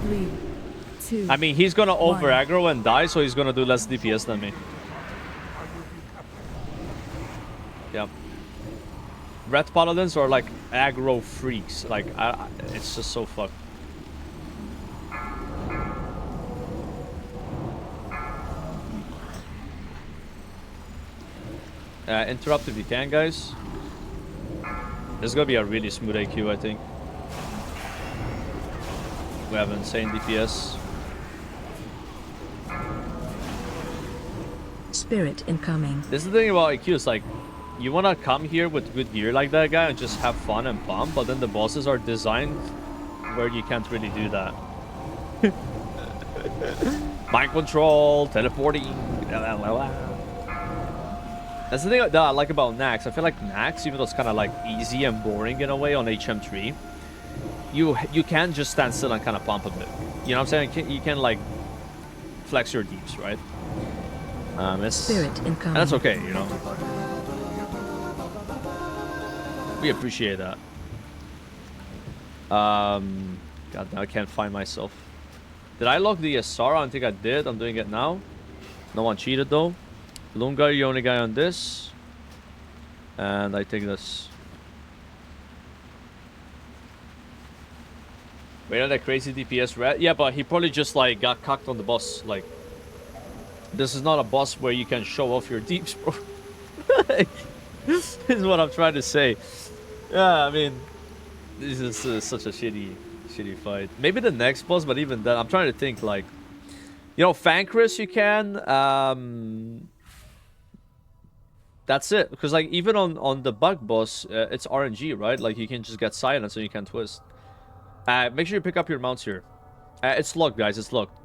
3, 2. I mean, he's gonna over aggro and die, so he's gonna do less DPS than me. Yep. Red paladins are like aggro freaks. Like, it's just so fucked. Interrupt if you can, guys. This is gonna be a really smooth AQ, I think. We have insane DPS. Spirit incoming. This is the thing about AQ, it's like, you wanna come here with good gear like that guy and just have fun and pump, but then the bosses are designed where you can't really do that. Mind control, teleporting. That's the thing that I like about Nax. I feel like Nax, even though it's kind of like easy and boring in a way on HM3, you can just stand still and kind of pump a bit. You know what I'm saying? You can like flex your deeps, right? Spirit incoming. And that's okay, you know. We appreciate that. God, now I can't find myself. Did I lock the Asara? I don't think I did. I'm doing it now. No one cheated though. Lunga, you're the only guy on this. And I take this. Wait on that crazy DPS rat? Yeah, but he probably just like got cocked on the boss. Like, this is not a boss where you can show off your deeps, bro. This is what I'm trying to say. Yeah, I mean, this is such a shitty fight. Maybe the next boss, but even then, I'm trying to think like, you know, Fankris you can. That's it. Because like even on the bug boss, it's RNG, right? Like you can just get silence and you can twist. Make sure you pick up your mounts here. It's locked, guys. It's locked.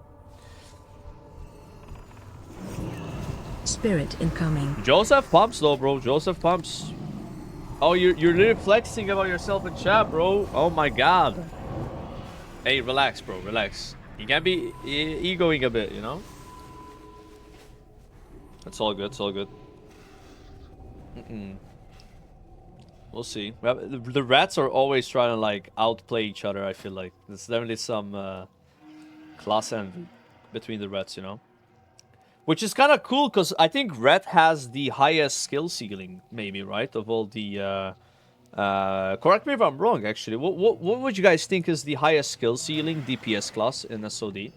Spirit incoming. Joseph pumps though, bro. Joseph pumps. Oh, you're literally flexing about yourself in chat, bro. Oh my god. Hey, relax, bro. Relax. You can't be egoing a bit, you know? It's all good. It's all good. We'll see. The rats are always trying to like outplay each other. I feel like there's definitely some class envy between the rats, you know, which is kind of cool because I think rat has the highest skill ceiling, maybe, right, of all the. Correct me if I'm wrong. Actually, what would you guys think is the highest skill ceiling DPS class in SOD?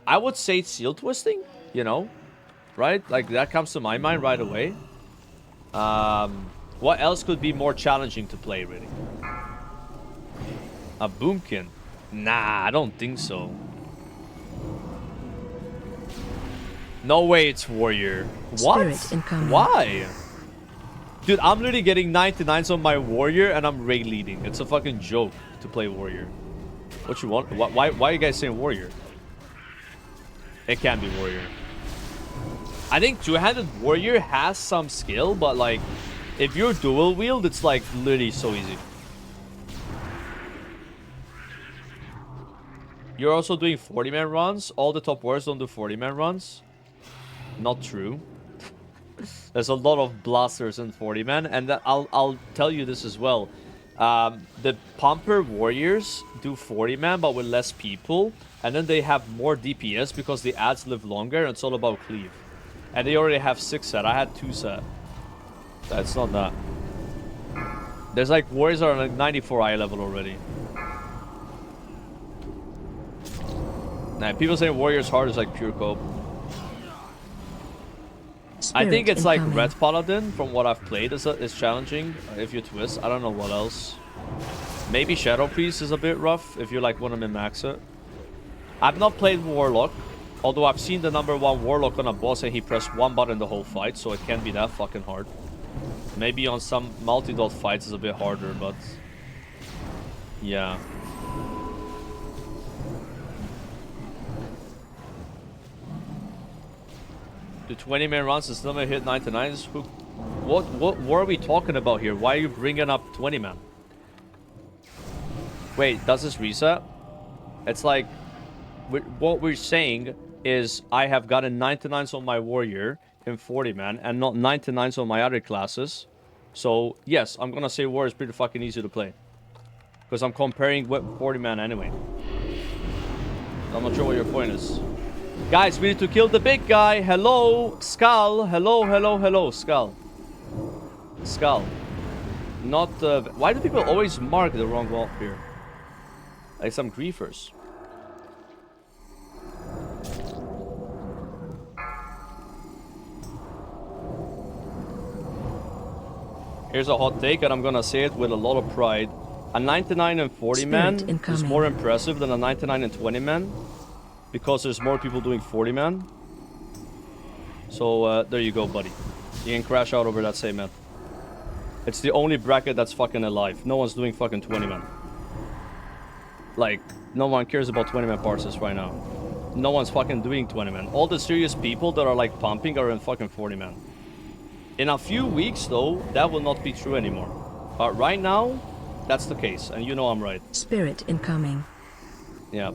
I would say it's seal twisting. You know, right? Like that comes to my mind right away. What else could be more challenging to play, really? A boomkin? Nah, I don't think so. No way it's warrior. What? Why? Dude, I'm literally getting 99s on my warrior and I'm raid leading. It's a fucking joke to play warrior. What you want? Why are you guys saying warrior? It can't be warrior. I think two-handed warrior has some skill, but like, if you're dual wield, it's like literally so easy. You're also doing 40-man runs. All the top warriors don't do 40-man runs. Not true. There's a lot of blasters in 40-man, and I'll tell you this as well. The pumper warriors do 40-man, but with less people, and then they have more DPS because the ads live longer, and it's all about cleave. And they already have 6 set. I had 2 set. That's not that. There's like warriors are on like 94 eye level already. Nah, people say warriors hard is like pure cope. I think it's like red paladin from what I've played is challenging if you twist. I don't know what else. Maybe shadow priest is a bit rough if you like want to min-max it. I've not played warlock. Although I've seen the #1 warlock on a boss and he pressed 1 button the whole fight, so it can't be that fucking hard. Maybe on some multi-dot fights it's a bit harder, but yeah. Do 20-man runs and still may hit 99s? What are we talking about here? Why are you bringing up 20-man? Wait, does this reset? It's like what we're saying is I have gotten 99s on my warrior in 40-man and not 99s on my other classes. So, yes, I'm gonna say warrior is pretty fucking easy to play. Because I'm comparing with 40-man anyway. I'm not sure what your point is. Guys, we need to kill the big guy. Hello, Skull. Hello, hello, hello, Skull. Skull. Not, why do people always mark the wrong wall here? Like some griefers. Here's a hot take, and I'm gonna say it with a lot of pride. A 99 and 40 man is more impressive than a 99 and 20 man, because there's more people doing 40 man. So there you go, buddy. You can crash out over that same man. It's the only bracket that's fucking alive. No one's doing fucking 20 man. Like, no one cares about 20 man parses right now. No one's fucking doing 20 man. All the serious people that are like pumping are in fucking 40 man. In a few weeks, though, that will not be true anymore. But right now, that's the case, and you know I'm right. Spirit incoming. Yeah.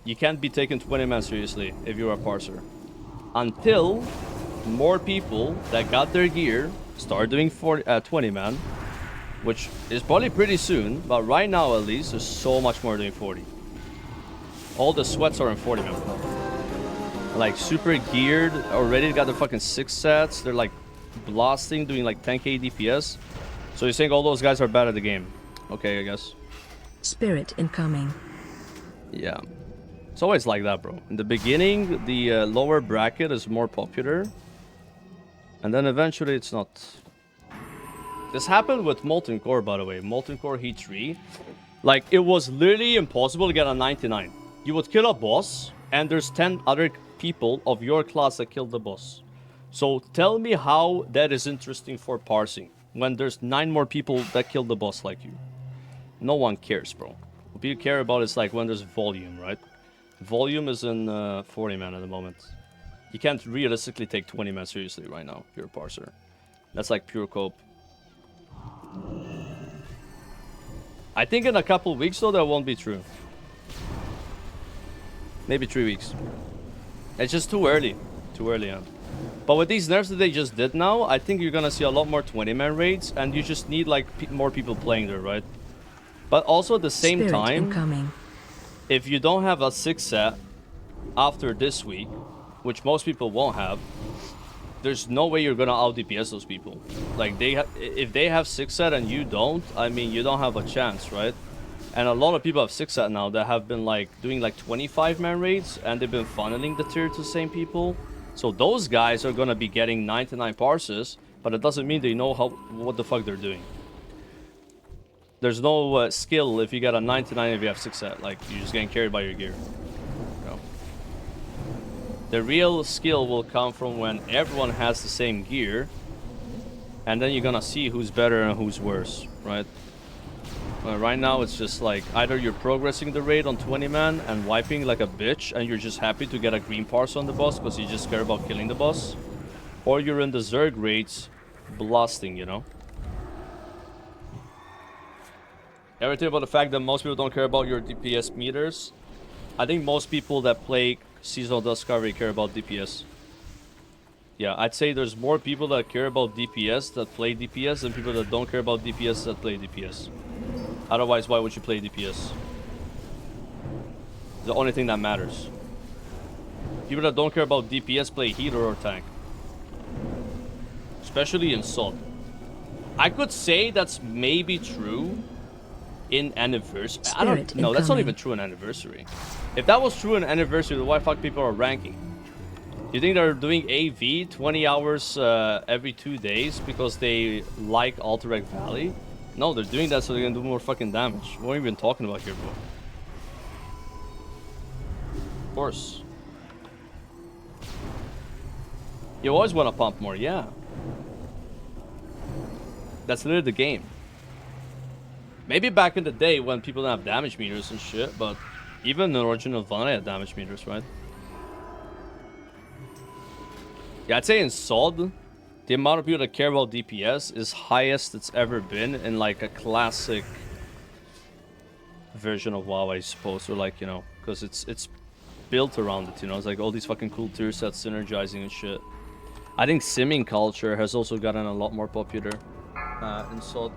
You can't be taking 20 man seriously if you're a parser. Until more people that got their gear start doing 20 man, which is probably pretty soon, but right now at least, there's so much more doing 40. All the sweats are in 40 man. Like, super geared, already got the fucking 6 sets, they're like blasting, doing like 10k DPS. So you're saying all those guys are bad at the game? Okay, I guess. Spirit incoming. Yeah. It's always like that, bro. In the beginning, the lower bracket is more popular. And then eventually it's not. This happened with Molten Core, by the way. Molten Core Heat 3. Like, it was literally impossible to get a 99. You would kill a boss, and there's 10 other people of your class that killed the boss. So tell me how that is interesting for parsing, when there's 9 more people that killed the boss like you. No one cares, bro. What you care about is like when there's volume, right? Volume is in 40 man at the moment. You can't realistically take 20 man seriously right now if you're a parser. That's like pure cope. I think in a couple weeks though that won't be true. Maybe 3 weeks. It's just too early. Too early, yeah. But with these nerfs that they just did now, I think you're gonna see a lot more 20 man raids, and you just need like more people playing there, right? But also at the same time, if you don't have a 6 set after this week, which most people won't have, there's no way you're gonna out DPS those people. Like, if they have 6 set and you don't, I mean, you don't have a chance, right? And a lot of people have 6 set now that have been like doing like 25 man raids, and they've been funneling the tier to the same people. So those guys are gonna be getting 99 parses, but it doesn't mean they know what the fuck they're doing. There's no skill if you get a 99 if you have 6 set. Like, you're just getting carried by your gear. You know? The real skill will come from when everyone has the same gear, and then you're gonna see who's better and who's worse, right? Right now it's just like either you're progressing the raid on 20 man and wiping like a bitch, and you're just happy to get a green parse on the boss because you just care about killing the boss, or you're in the Zerg raids blasting, you know? Everything about the fact that most people don't care about your DPS meters. I think most people that play Seasonal Discovery care about DPS. Yeah, I'd say there's more people that care about DPS that play DPS than people that don't care about DPS that play DPS. Otherwise, why would you play DPS? The only thing that matters. People that don't care about DPS play healer or tank. Especially in SOD. I could say that's maybe true in Anniversary. I don't know. That's not even true in Anniversary. If that was true in Anniversary, then why fuck people are ranking? You think they're doing AV 20 hours every 2 days because they like Alterac Valley? No, they're doing that so they can do more fucking damage. What are you even talking about here, bro? Of course. You always want to pump more, yeah. That's literally the game. Maybe back in the day when people didn't have damage meters and shit, but even in original Vanilla had damage meters, right? Yeah, I'd say in SOD, the amount of people that care about DPS is highest it's ever been in like a classic version of WoW, I suppose, or like, you know, because it's built around it, you know. It's like all these fucking cool tier sets synergizing and shit. I think simming culture has also gotten a lot more popular in SOD.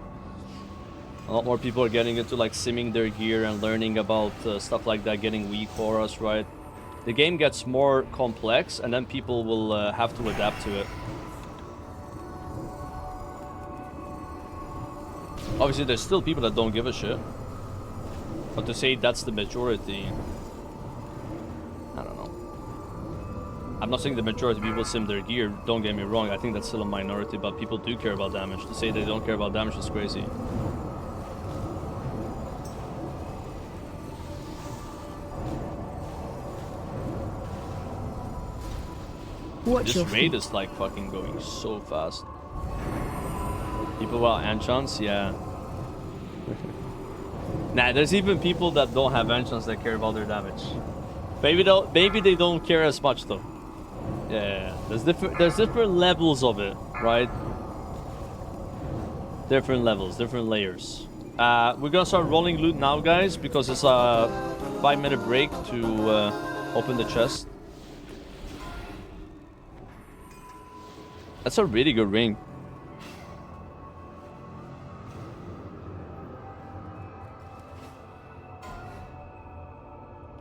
A lot more people are getting into like simming their gear and learning about stuff like that, getting weak auras, right? The game gets more complex, and then people will have to adapt to it. Obviously, there's still people that don't give a shit. But to say that's the majority, I don't know. I'm not saying the majority of people sim their gear, don't get me wrong. I think that's still a minority, but people do care about damage. To say they don't care about damage is crazy. Watch your This raid feet. is like fucking going so fast. People without enchants, yeah. Nah, there's even people that don't have enchants that care about their damage. Maybe they don't care as much though. Yeah. There's different levels of it, right? Different levels, different layers. We're gonna start rolling loot now, guys, because it's a 5-minute break to open the chest. That's a really good ring.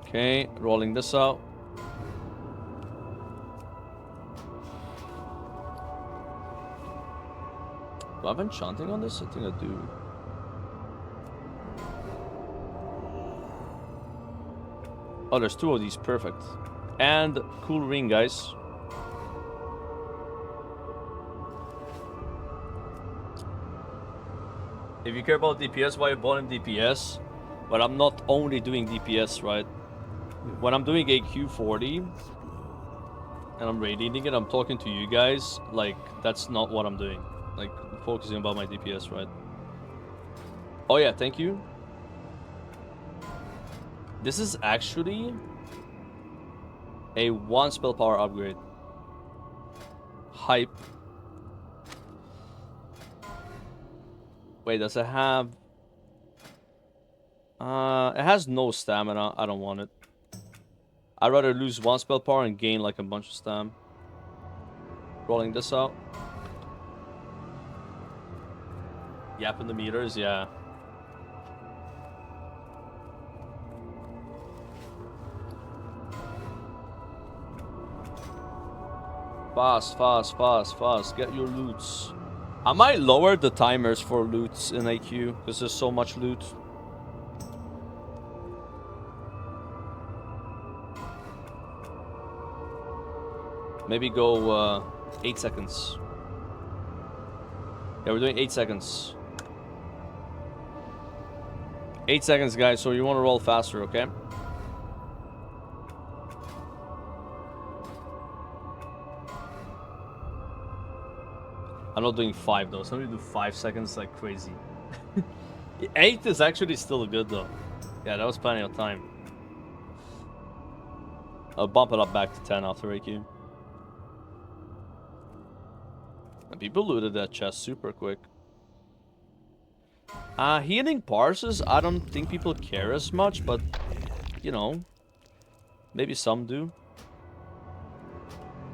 Okay, rolling this out. Do I have enchanting on this? I think I do. Oh, there's 2 of these. Perfect. And cool ring, guys. If you care about DPS, why you bought him DPS? But I'm not only doing DPS, right? When I'm doing AQ40 and I'm radiating it, I'm talking to you guys. Like, that's not what I'm doing. Like, focusing about my DPS, right? Oh yeah, thank you. This is actually a 1 spell power upgrade. Hype. Wait, does it have... it has no stamina. I don't want it. I'd rather lose 1 spell power and gain like a bunch of stam. Rolling this out. Yap in the meters, yeah. Fast, fast, fast, fast. Get your loots. I might lower the timers for loots in AQ because there's so much loot. Maybe go 8 seconds. Yeah, we're doing 8 seconds. 8 seconds, guys, so you want to roll faster, okay? I'm not doing 5 though. Somebody do 5 seconds like crazy. 8 is actually still good though. Yeah, that was plenty of time. I'll bump it up back to 10 after AQ. And people looted that chest super quick. Healing parses, I don't think people care as much, but you know, maybe some do.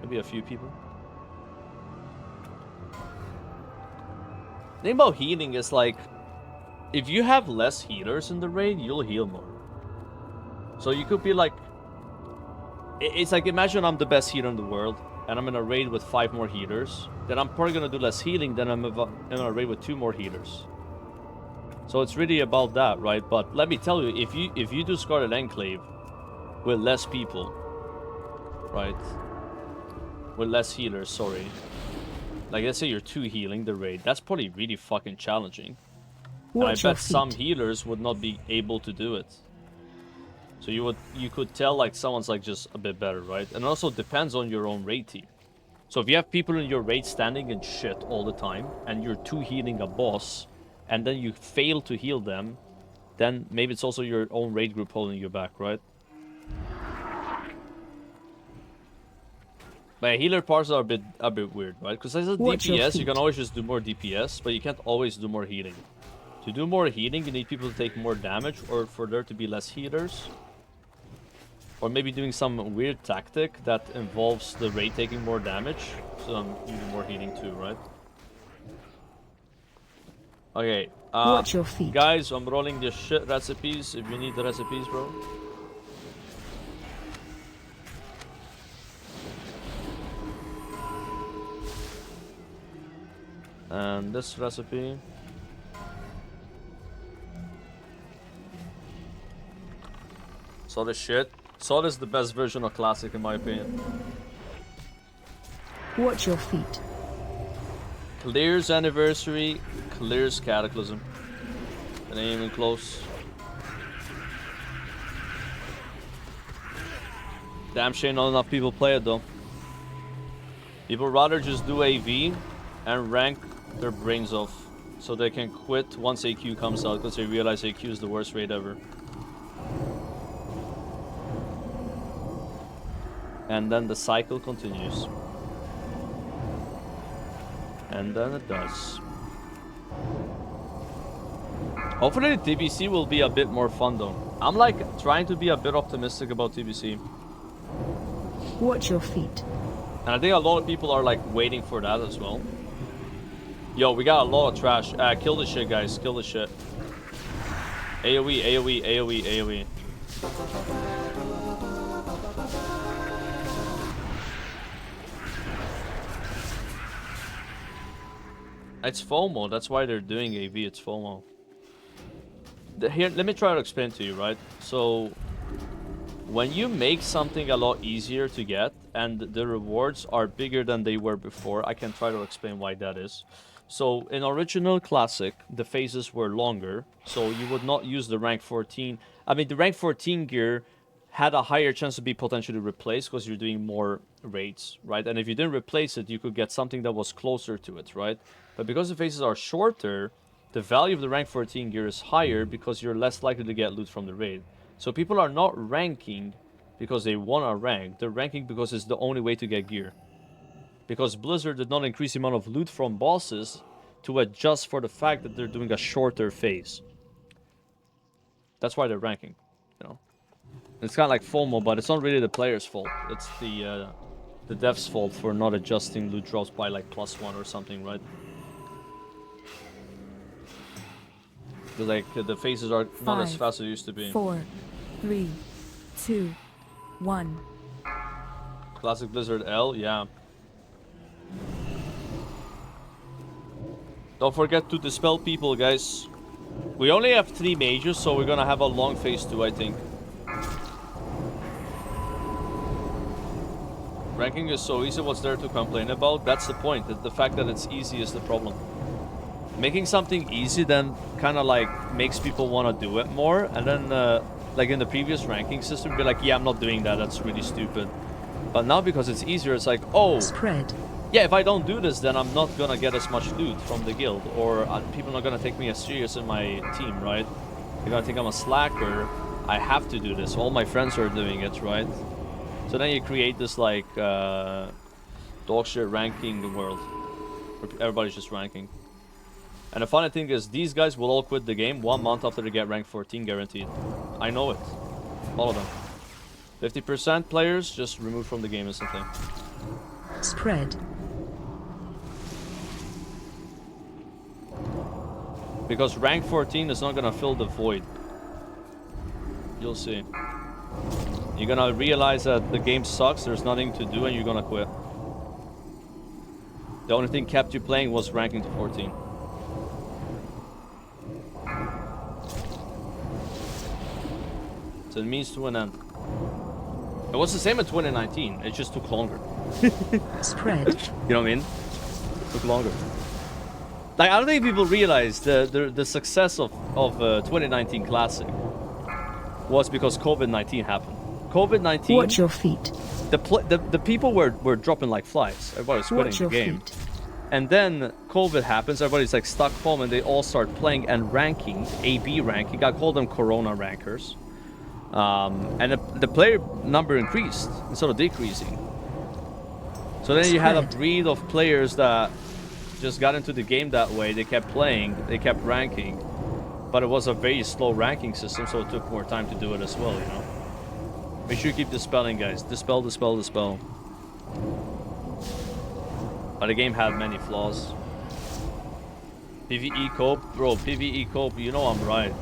Maybe a few people. The thing about healing is like, if you have less healers in the raid, you'll heal more. So you could be like, it's like, imagine I'm the best healer in the world, and I'm in a raid with 5 more healers. Then I'm probably gonna do less healing than I'm in a raid with 2 more healers. So it's really about that, right? But let me tell you, if you do Scarlet Enclave with less people, right? With less healers, sorry. Like, let's say you're 2 healing the raid. That's probably really fucking challenging. And I bet some healers would not be able to do it. So you could tell like someone's like just a bit better, right? And it also depends on your own raid team. So if you have people in your raid standing in shit all the time, and you're 2 healing a boss, and then you fail to heal them, then maybe it's also your own raid group holding you back, right? But healer parts are a bit weird, right? Because as a DPS, you can always just do more DPS, but you can't always do more healing. To do more healing, you need people to take more damage, or for there to be less healers. Or maybe doing some weird tactic that involves the raid taking more damage, so you do more healing too, right? Okay. Watch your feet. Guys, I'm rolling the shit recipes if you need the recipes, bro. And this recipe. Solid shit. Solid is the best version of Classic in my opinion. Watch your feet. Clears Anniversary, clears Cataclysm. It ain't even close. Damn shame not enough people play it though. People rather just do AV and rank their brains off so they can quit once AQ comes out because they realize AQ is the worst raid ever. And then the cycle continues. And then it does. Hopefully the TBC will be a bit more fun though. I'm like trying to be a bit optimistic about TBC. Watch your feet. And I think a lot of people are like waiting for that as well. Yo, we got a lot of trash. Kill the shit, guys. Kill the shit. AoE, AoE, AoE, AoE. It's FOMO. That's why they're doing AV. It's FOMO. Here, let me try to explain to you, right? So, when you make something a lot easier to get and the rewards are bigger than they were before, I can try to explain why that is. So in original Classic, the phases were longer, so you would not use the rank 14. I mean, the rank 14 gear had a higher chance to be potentially replaced because you're doing more raids, right? And if you didn't replace it, you could get something that was closer to it, right? But because the phases are shorter, the value of the rank 14 gear is higher because you're less likely to get loot from the raid. So people are not ranking because they want to rank. They're ranking because it's the only way to get gear. Because Blizzard did not increase the amount of loot from bosses to adjust for the fact that they're doing a shorter phase. That's why they're ranking, you know. It's kind of like FOMO, but it's not really the player's fault. It's the dev's fault for not adjusting loot drops by like +1 or something, right? Because like the phases are not as fast as they used to be. 4, 3, 2, 1. Classic Blizzard L, yeah. Don't forget to dispel people, guys. We only have 3 mages, so we're gonna have a long phase 2, I think. Ranking is so easy, what's there to complain about? That's the point. The fact that it's easy is the problem. Making something easy then kind of like makes people want to do it more, and then like in the previous ranking system, be like, yeah, I'm not doing that, that's really stupid. But now because it's easier, it's like, oh, spread. Yeah, if I don't do this, then I'm not gonna get as much loot from the guild, or people are not gonna take me as serious in my team, right? They're gonna think I'm a slacker. I have to do this. All my friends are doing it, right? So then you create this like dog shit ranking world where everybody's just ranking. And the funny thing is, these guys will all quit the game 1 month after they get rank 14 guaranteed. I know it. All of them. 50% players just removed from the game instantly. Spread. Because rank 14 is not gonna fill the void. You'll see. You're gonna realize that the game sucks, there's nothing to do, and you're gonna quit. The only thing kept you playing was ranking to 14. So it means to an end. It was the same in 2019, it just took longer. Spread. You know what I mean? It took longer. Like, I don't think people realize the success of 2019 Classic was because COVID-19 happened. COVID-19... Watch your feet. The people were dropping like flies. Everybody was quitting the game. Feet. And then COVID happens, everybody's like stuck home, and they all start playing and ranking, AB ranking. I call them Corona rankers. And the player number increased instead of decreasing. So then you had a breed of players that just got into the game that way. They kept playing, they kept ranking, but it was a very slow ranking system, so it took more time to do it as well, you know. Make sure you keep dispelling, guys. Dispel, dispel, dispel. But the game had many flaws. PvE cope? Bro, PvE cope, you know I'm right.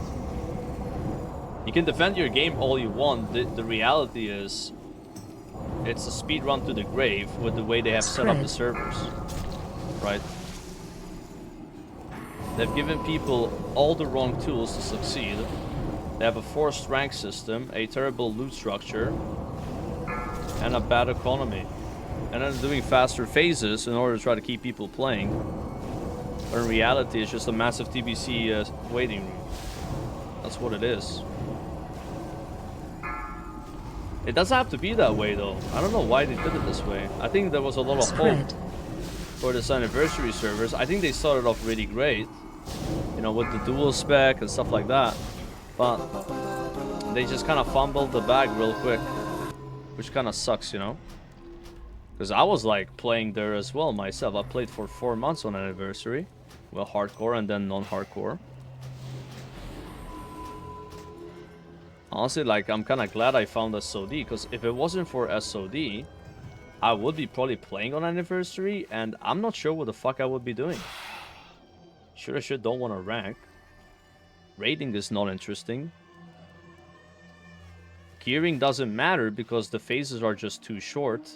You can defend your game all you want. The reality is, it's a speed run to the grave with the way they have set up the servers. Right? They've given people all the wrong tools to succeed. They have a forced rank system, a terrible loot structure, and a bad economy. And then doing faster phases in order to try to keep people playing. But in reality, it's just a massive TBC waiting room. That's what it is. It doesn't have to be that way, though. I don't know why they did it this way. I think there was a lot of hope for this anniversary servers. I think they started off really great. You know, with the dual spec and stuff like that. But they just kind of fumbled the bag real quick. Which kind of sucks, you know? Because I was like playing there as well myself. I played for 4 months on anniversary. Well, hardcore and then non-hardcore. Honestly, like, I'm kind of glad I found SOD. Because if it wasn't for SOD, I would be probably playing on anniversary. And I'm not sure what the fuck I would be doing. Sure as shit don't want to rank. Raiding is not interesting. Gearing doesn't matter because the phases are just too short.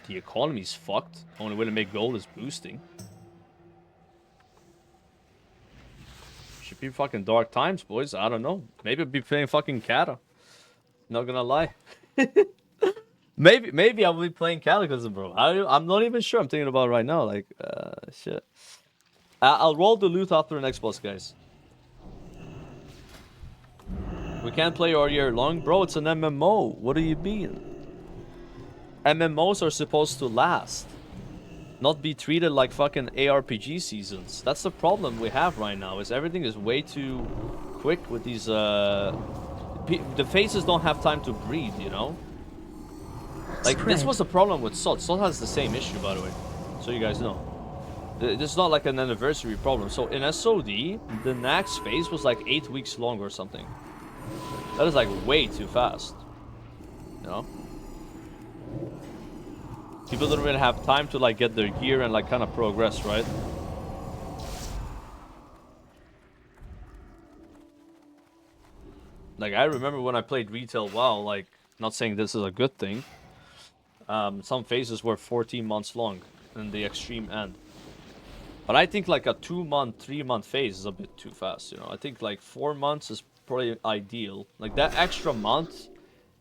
The economy's fucked. Only way to make gold is boosting. Should be fucking dark times, boys. I don't know. Maybe I'll be playing fucking Kata. Not gonna lie. Maybe I will be playing Cataclysm, bro. I'm not even sure. I'm thinking about it right now. Like, shit. I'll roll the loot after the next boss, guys. We can't play all year long. Bro, it's an MMO. What do you mean? MMOs are supposed to last. Not be treated like fucking ARPG seasons. That's the problem we have right now. Is everything is way too quick with these... the phases don't have time to breathe, you know? Like, this was the problem with SOT. SOT has the same issue, by the way. So you guys know. This is not like an anniversary problem. So in SOD, the next phase was like 8 weeks long or something. That is like way too fast. You know? People don't really have time to like get their gear and like kind of progress, right? Like, I remember when I played retail WoW, like, not saying this is a good thing. Some phases were 14 months long in the extreme end. But I think like a 2-month, 3-month phase is a bit too fast, you know. I think like 4 months is probably ideal. Like that extra month,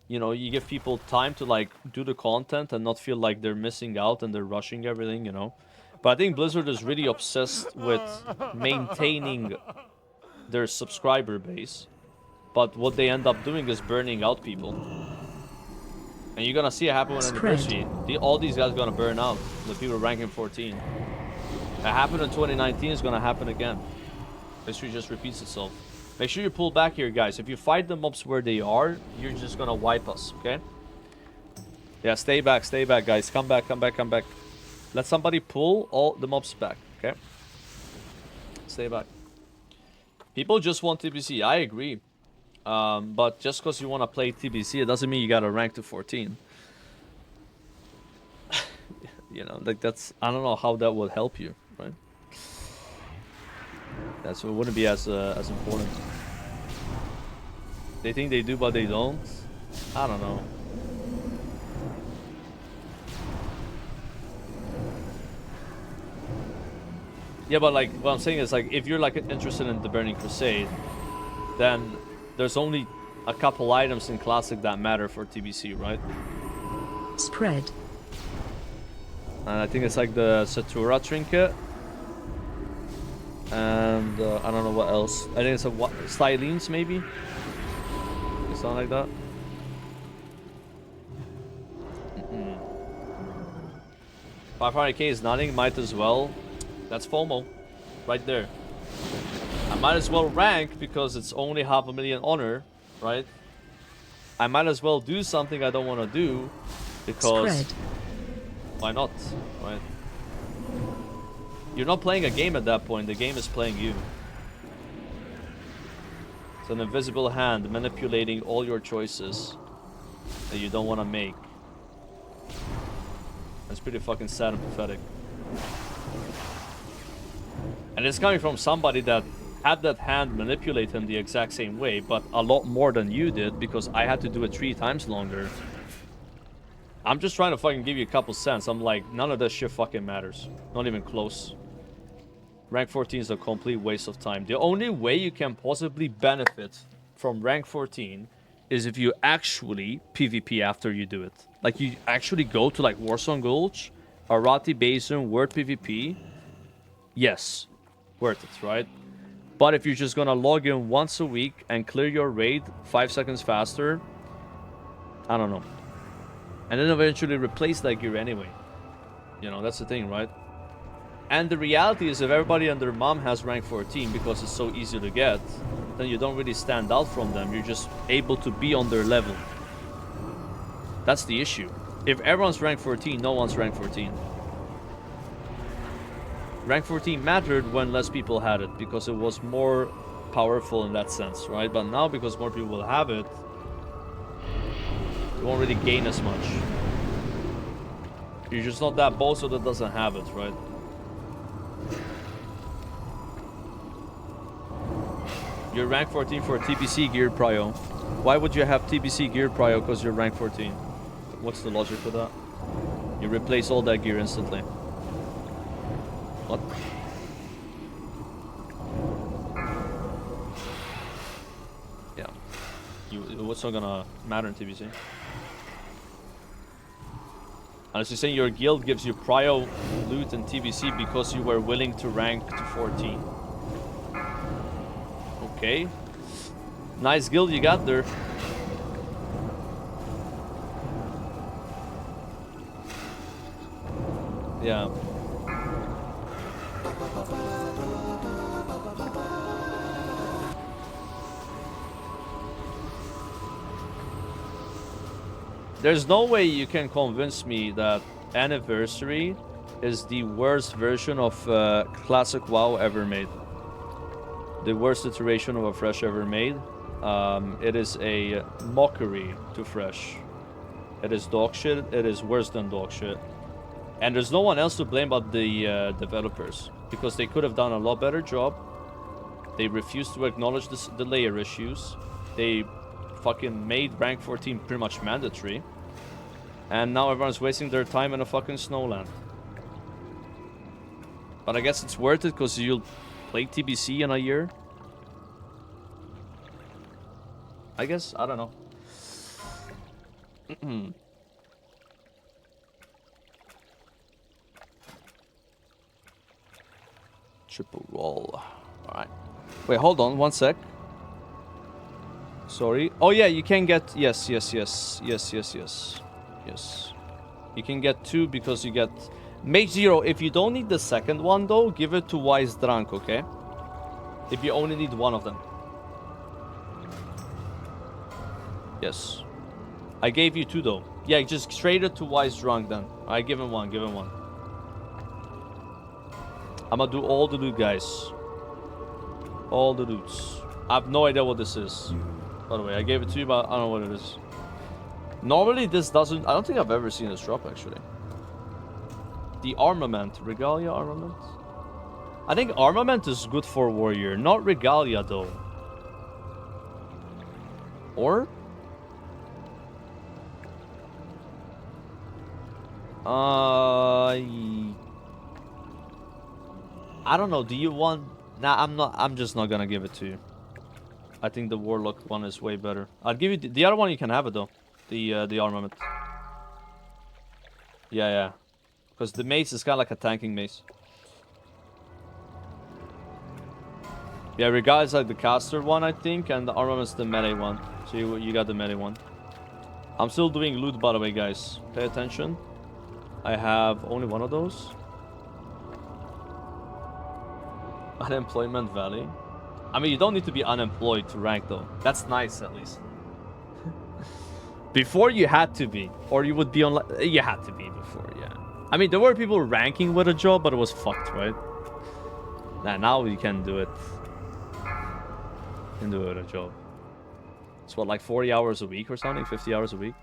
you know, you give people time to like do the content and not feel like they're missing out and they're rushing everything, you know. But I think Blizzard is really obsessed with maintaining their subscriber base. But what they end up doing is burning out people. And you're gonna see it happen on anniversary. All these guys are gonna burn out. The people ranking 14. It happened in 2019, it's gonna happen again. History just repeats itself. Make sure you pull back here, guys. If you fight the mobs where they are, you're just gonna wipe us, okay? Yeah, stay back, guys. Come back, come back, come back. Let somebody pull all the mobs back, okay? Stay back. People just want TBC, I agree. But just because you want to play TBC, it doesn't mean you gotta rank to 14. You know, like that's... I don't know how that would help you, right? That's what wouldn't be as important. They think they do, but they don't. I don't know. Yeah, but like what I'm saying is like if you're like interested in the Burning Crusade, then there's only a couple items in Classic that matter for TBC, right? Spread. And I think it's like the Satura trinket. And I don't know what else. I think it's a Stylines maybe? Something like that. 500k is nothing, might as well. That's FOMO. Right there. I might as well rank because it's only 500,000 honor, right? I might as well do something I don't want to do because... Spread. Why not, right? You're not playing a game at that point, the game is playing you. It's an invisible hand manipulating all your choices that you don't want to make. That's pretty fucking sad and pathetic. And it's coming from somebody that had that hand manipulate him the exact same way, but a lot more than you did, because I had to do it 3 times longer. I'm just trying to fucking give you a couple cents. I'm like, none of this shit fucking matters. Not even close. Rank 14 is a complete waste of time. The only way you can possibly benefit from rank 14 is if you actually PvP after you do it. Like, you actually go to, like, Warsong Gulch, Arati Basin, Word PvP. Yes, worth it, right? But if you're just gonna log in once a week and clear your raid 5 seconds faster, I don't know. And then eventually replace that gear anyway. You know, that's the thing, right? And the reality is, if everybody and their mom has rank 14 because it's so easy to get, then you don't really stand out from them. You're just able to be on their level. That's the issue. If everyone's rank 14, no one's rank 14. Rank 14 mattered when less people had it, because it was more powerful in that sense, right? But now, because more people will have it, you won't really gain as much. You're just not that bozo that doesn't have it, right? You're rank 14 for TBC gear prio. Why would you have TBC gear prio because you're rank 14? What's the logic for that? You replace all that gear instantly. What? Yeah. What's not gonna matter in TBC? Unless you're saying your guild gives you prio loot in TBC because you were willing to rank to 14. Okay. Nice guild you got there. Yeah. There's no way you can convince me that Anniversary is the worst version of classic WoW ever made. The worst iteration of a Fresh ever made. It is a mockery to Fresh. It is dog shit. It is worse than dog shit. And there's no one else to blame but the developers, because they could have done a lot better job. They refused to acknowledge the layer issues. They fucking made rank 14 pretty much mandatory. And now everyone's wasting their time in a fucking snowland. But I guess it's worth it because you'll play TBC in a year. I guess, I don't know. Triple roll. Alright. Wait, hold on, 1 sec. Sorry. Oh yeah, you can get... Yes. You can get 2 because you get... Mage 0, if you don't need the second one though, give it to Wise Drunk, okay? If you only need 1 of them. Yes. I gave you 2 though. Yeah, just trade it to Wise Drunk then. Alright, give him 1, give him 1. I'm gonna do all the loot, guys. All the loots. I have no idea what this is. By the way, I gave it to you, but I don't know what it is. Normally this doesn't... I don't think I've ever seen this drop, actually. The armament. Regalia armament? I think armament is good for warrior. Not regalia, though. Or? I don't know. Do you want... Nah, I'm just not gonna give it to you. I think the warlock one is way better. I'll give you the other one. You can have it though. The armament. Yeah. Because the mace is kind of like a tanking mace. Yeah, Regalia is like the caster one, I think, and the armament's the melee one. So you got the melee one. I'm still doing loot, by the way, guys. Pay attention. I have only 1 of those. Unemployment Valley. I mean, you don't need to be unemployed to rank, though. That's nice, at least. Before, you had to be. Or you would be on... You had to be before, yeah. I mean, there were people ranking with a job, but it was fucked, right? Nah, now you can do it. You can do it with a job. It's what, like 40 hours a week or something? 50 hours a week?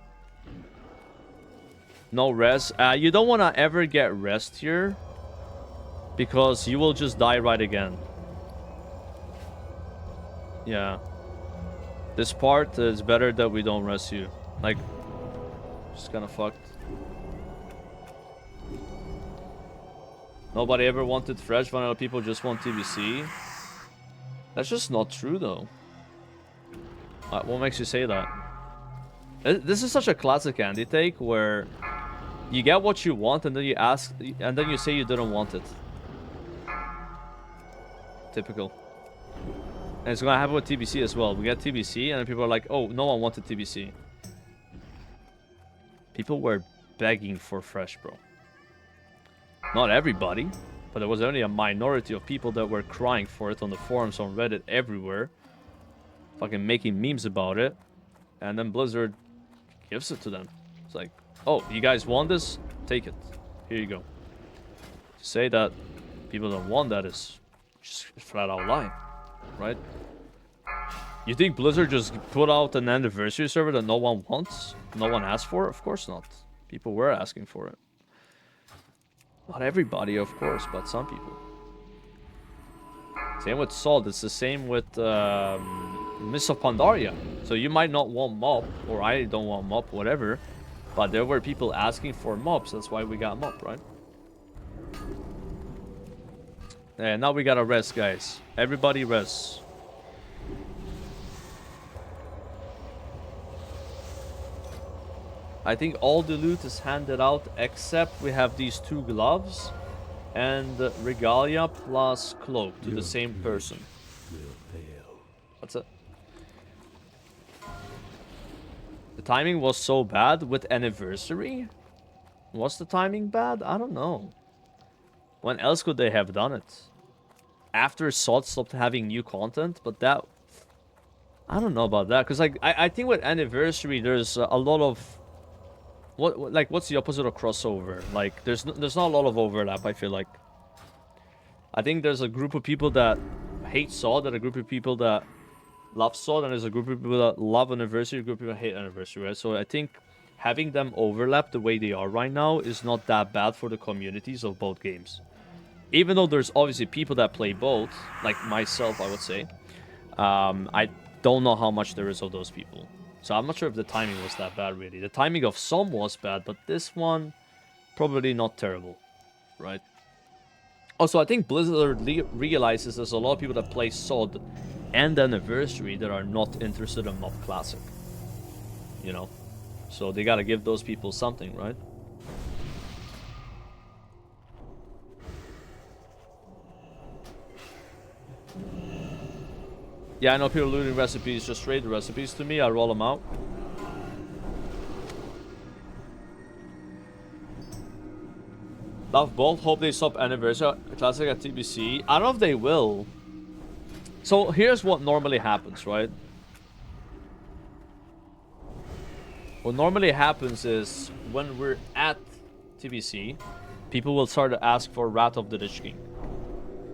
No rest. You don't want to ever get rest here. Because you will just die right again. Yeah. This part is better that we don't rest you. Like, just kind of fucked. Nobody ever wanted fresh vanilla, people just want TBC. That's just not true though. What makes you say that? This is such a classic Andy take where you get what you want and then you ask and then you say you didn't want it. Typical. And it's gonna happen with TBC as well. We get TBC and then people are like, oh, no one wanted TBC. People were begging for fresh, bro. Not everybody, but there was only a minority of people that were crying for it on the forums, on Reddit, everywhere. Fucking making memes about it. And then Blizzard gives it to them. It's like, oh, you guys want this? Take it. Here you go. To say that people don't want that is just flat out lying, right? You think Blizzard just put out an anniversary server that no one wants? No one asked for? Of course not. People were asking for it. Not everybody, of course, but some people. Same with Salt. It's the same with Miss of Pandaria. So you might not want Mop, or I don't want Mop, whatever. But there were people asking for Mops. That's why we got Mop, right? And now we gotta rest, guys. Everybody rest. I think all the loot is handed out except we have these 2 gloves and regalia plus cloak to the same person. That's it. The timing was so bad with anniversary. Was the timing bad? I don't know. When else could they have done it? After SOT stopped having new content, but that... I don't know about that, because like I think with anniversary there's a lot of... what's the opposite of crossover? Like, there's not a lot of overlap, I feel like. I think there's a group of people that hate SOD, and a group of people that love SOD, and there's a group of people that love anniversary, a group of people that hate anniversary, right? So I think having them overlap the way they are right now is not that bad for the communities of both games. Even though there's obviously people that play both, like myself, I would say. I don't know how much there is of those people. So I'm not sure if the timing was that bad, really. The timing of some was bad, but this one, probably not terrible, right? Also, I think Blizzard realizes there's a lot of people that play SOD and Anniversary that are not interested in Mob Classic. You know? So they gotta give those people something, right? Yeah, I know people looting recipes. Just trade the recipes to me. I'll roll them out. Love both. Hope they stop Anniversary Classic at TBC. I don't know if they will. So here's what normally happens, right? What normally happens is when we're at TBC, people will start to ask for Wrath of the Lich King.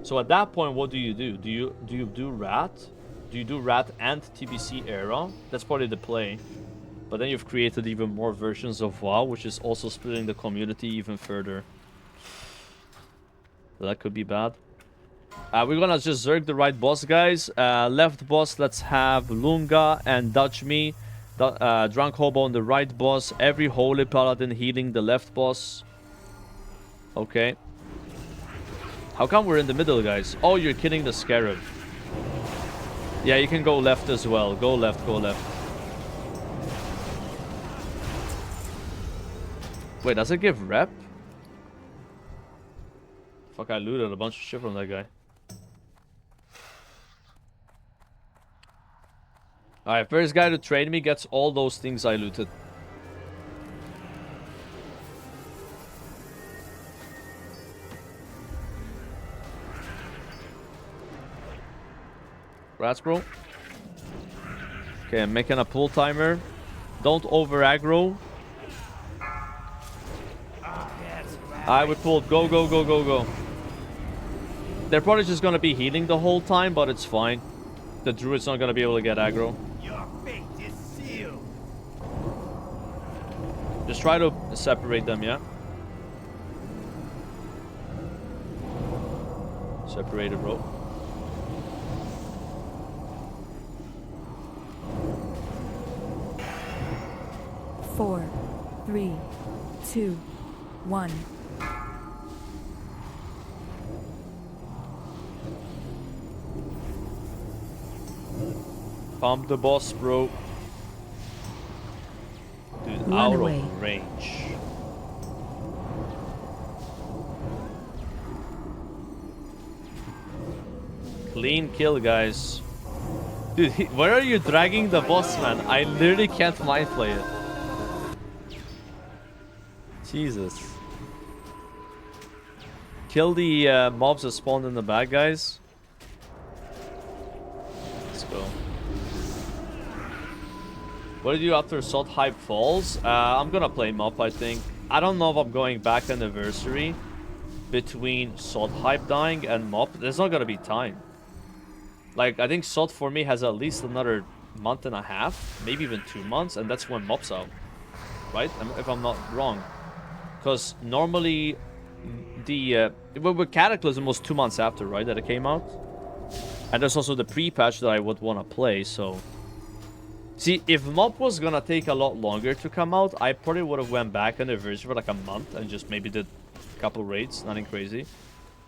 So at that point, what do you do? Do you do Wrath? Do you do Wrath and TBC era? That's probably the play. But then you've created even more versions of WoW, which is also splitting the community even further. So that could be bad. We're gonna just zerg the right boss, guys. Left boss, let's have Lunga and Dutch Me. Drunk Hobo on the right boss. Every Holy Paladin healing the left boss. Okay. How come we're in the middle, guys? Oh, you're killing the Scarab. Yeah, you can go left as well. Go left, go left. Wait, does it give rep? Fuck, I looted a bunch of shit from that guy. Alright, first guy to trade me gets all those things I looted. Rats, bro. Okay, I'm making a pull timer. Don't over aggro. Alright, we pulled. Go, go, go, go, go. They're probably just gonna be healing the whole time, but it's fine. The druid's not gonna be able to get aggro. Your fate is sealed. Just try to separate them, yeah? Separated, bro. Four, three, two, one. Pump the boss, bro. Dude, Run out away. of range. Clean kill, guys. Dude, where are you dragging the boss, man? I literally can't mind play it. Jesus. Kill the mobs that spawned in the back, guys. Let's go. What did you do after Salt Hype Falls? I'm gonna play Mop, I think. I don't know if I'm going back anniversary between Salt Hype dying and Mop. There's not gonna be time. Like, I think Salt for me has at least another month and a half, maybe even 2 months, and that's when Mop's out. Right? If I'm not wrong. Because normally the well, Cataclysm was 2 months after, right, that it came out. And there's also the pre-patch that I would want to play. So see, if Mop was gonna take a lot longer to come out, I probably would have went back anniversary for like a month and just maybe did a couple raids, nothing crazy.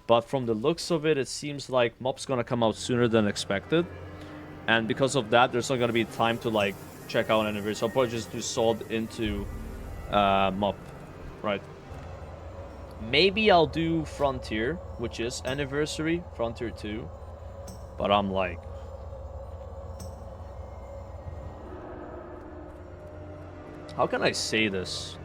But from the looks of it, it seems like Mop's gonna come out sooner than expected, and because of that, there's not gonna be time to like check out anniversary. So I'll probably just do Sword into Mop. Right. Maybe I'll do Frontier, which is Anniversary, Frontier 2. But I'm like... How can I say this?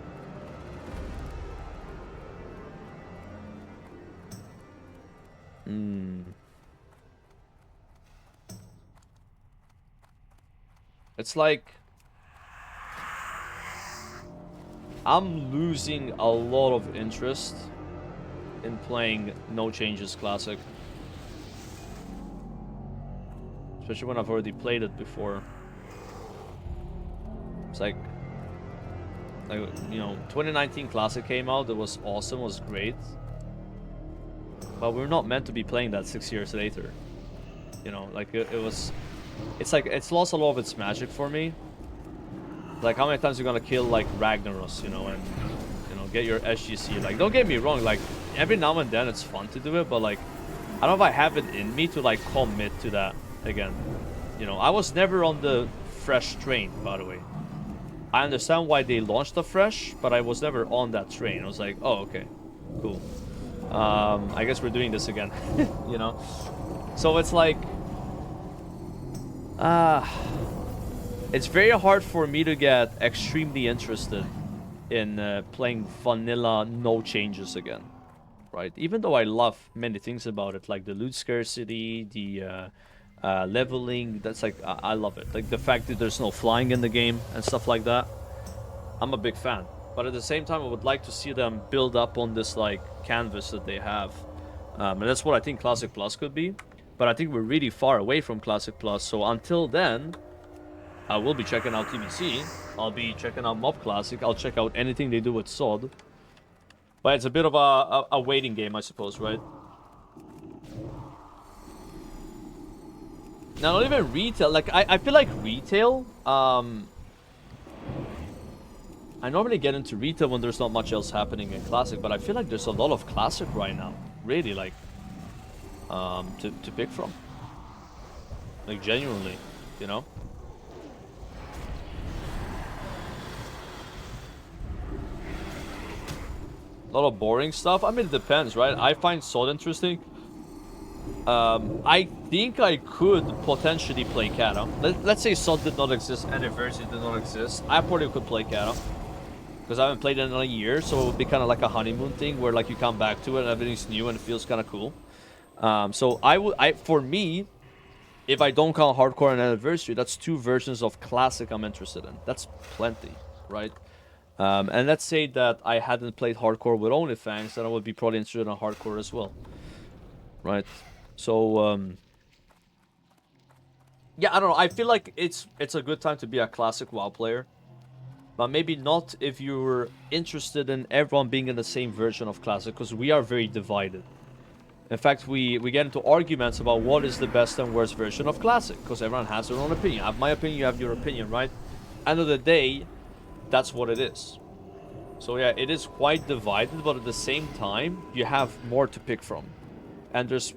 It's like... I'm losing a lot of interest in playing No Changes Classic. Especially when I've already played it before. It's like, you know, 2019 Classic came out, it was awesome, it was great. But we're not meant to be playing that 6 years later. You know, like it was... It's like, it's lost a lot of its magic for me. Like, how many times you're gonna kill, like, Ragnaros, you know, and, you know, get your SGC. Like, don't get me wrong, like, every now and then it's fun to do it, but, like, I don't know if I have it in me to, like, commit to that again. You know, I was never on the fresh train, by the way. I understand why they launched the fresh, but I was never on that train. I was like, oh, okay, cool. I guess we're doing this again, you know? So it's like... it's very hard for me to get extremely interested in playing vanilla no changes again, right? Even though I love many things about it, like the loot scarcity, the leveling, that's like, I love it. Like the fact that there's no flying in the game and stuff like that. I'm a big fan. But at the same time, I would like to see them build up on this like canvas that they have. And that's what I think Classic Plus could be. But I think we're really far away from Classic Plus. So until then... I will be checking out TBC. I'll be checking out Mob Classic. I'll check out anything they do with SOD. But it's a bit of a waiting game, I suppose, right? Now, not even retail. Like, I feel like retail... I normally get into retail when there's not much else happening in Classic. But I feel like there's a lot of Classic right now. Really, like... to pick from. Like, genuinely, you know? A lot of boring stuff. I mean, it depends, right? I find Sword interesting. I think I could potentially play Katam. Let's say Sword did not exist, Anniversary did not exist. I probably could play Katam. Because I haven't played it in a year, so it would be kind of like a honeymoon thing where like you come back to it and everything's new and it feels kind of cool. So for me, if I don't count Hardcore and Anniversary, that's 2 versions of Classic I'm interested in. That's plenty, right? And let's say that I hadn't played Hardcore with OnlyFans, then I would be probably interested in Hardcore as well. Right? So, yeah, I don't know. I feel like it's a good time to be a Classic WoW player. But maybe not if you're interested in everyone being in the same version of Classic, because we are very divided. In fact, we get into arguments about what is the best and worst version of Classic, because everyone has their own opinion. I have my opinion, you have your opinion, right? End of the day, that's what it is. So yeah, it is quite divided, but at the same time, you have more to pick from. And there's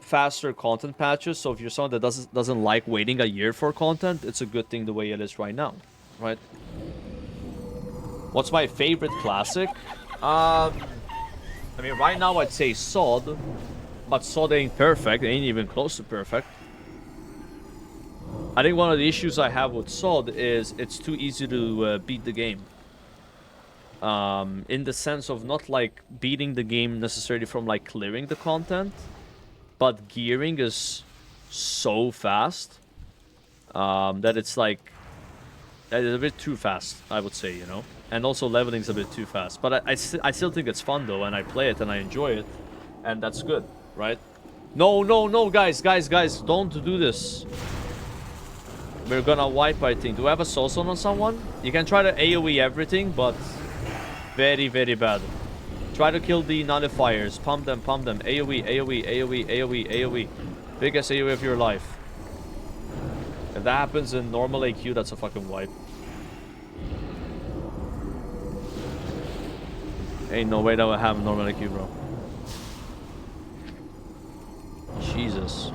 faster content patches, so if you're someone that doesn't like waiting a year for content, it's a good thing the way it is right now, right? What's my favorite Classic? I mean, right now I'd say Sod, but Sod ain't perfect, it ain't even close to perfect. I think one of the issues I have with Sod is it's too easy to beat the game. In the sense of not like beating the game necessarily from like clearing the content, but gearing is so fast that it's like that is a bit too fast, I would say, you know. And also leveling's a bit too fast, but I still think it's fun though, and I play it and I enjoy it, and that's good, right? No, guys, don't do this. We're gonna wipe, I think. Do I have a soul stone on someone? You can try to AoE everything, but very, very bad. Try to kill the nullifiers. Pump them. AoE. Biggest AoE of your life. If that happens in normal AQ, that's a fucking wipe. Ain't no way that would happen normal AQ, bro. Jesus.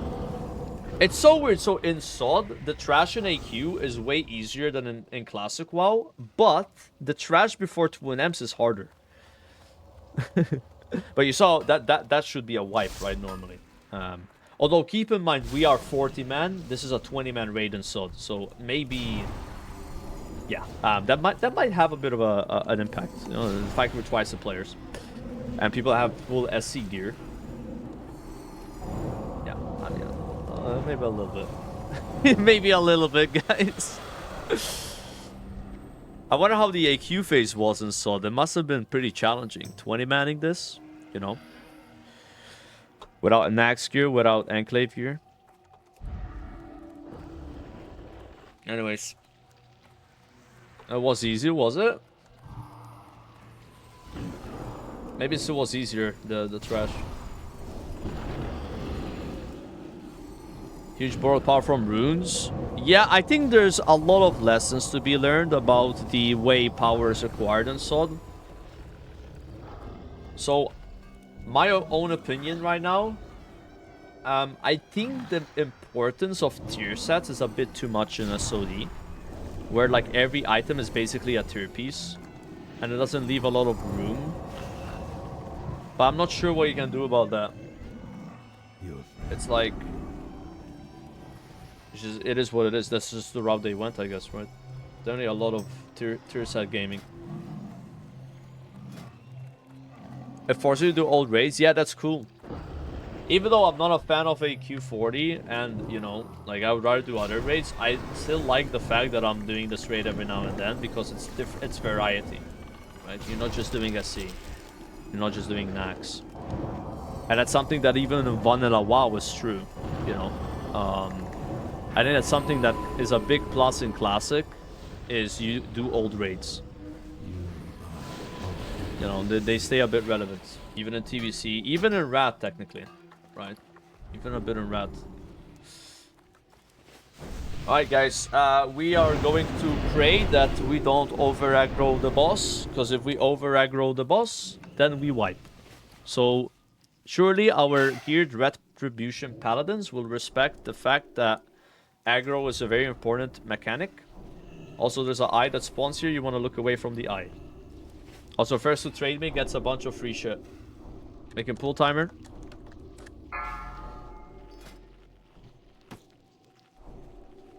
It's so weird. So in SOD, the trash in AQ is way easier than in Classic WoW, but the trash before Twin M's is harder. But you saw that should be a wipe, right, normally. Although keep in mind, we are 40 man. This is a 20-man raid in SOD, so maybe, yeah, that might have a bit of an impact. You know, the fact we're twice the players, and people have full SC gear. Yeah, I mean, maybe a little bit. Maybe a little bit, guys. I wonder how the AQ phase was in SOD. It must have been pretty challenging. 20-manning this, you know. Without Nax gear, without Enclave gear. Anyways. It was easy, was it? Maybe it still was easier, the trash. Huge borrowed power from runes. Yeah, I think there's a lot of lessons to be learned about the way power is acquired in SOD. So, my own opinion right now, I think the importance of tier sets is a bit too much in SOD, where like every item is basically a tier piece, and it doesn't leave a lot of room. But I'm not sure what you can do about that. It's like, it is what it is. That's just the route they went, I guess, right? There's only a lot of tier set gaming. It forces you to do old raids. Yeah, that's cool. Even though I'm not a fan of AQ40, and, you know, like, I would rather do other raids, I still like the fact that I'm doing this raid every now and then, because it's variety, right? You're not just doing SC. You're not just doing Nax. And that's something that even in vanilla WoW is true, you know? I think that's something that is a big plus in Classic, is you do old raids. You know, they stay a bit relevant, even in TVC, even in Rat, technically, right? Even a bit in Rat. Alright, guys, we are going to pray that we don't over-aggro the boss, because if we over-aggro the boss, then we wipe. So, surely our geared Retribution Paladins will respect the fact that aggro is a very important mechanic. Also, there's an eye that spawns here. You want to look away from the eye. Also, first to trade me gets a bunch of free shit. Making pull timer.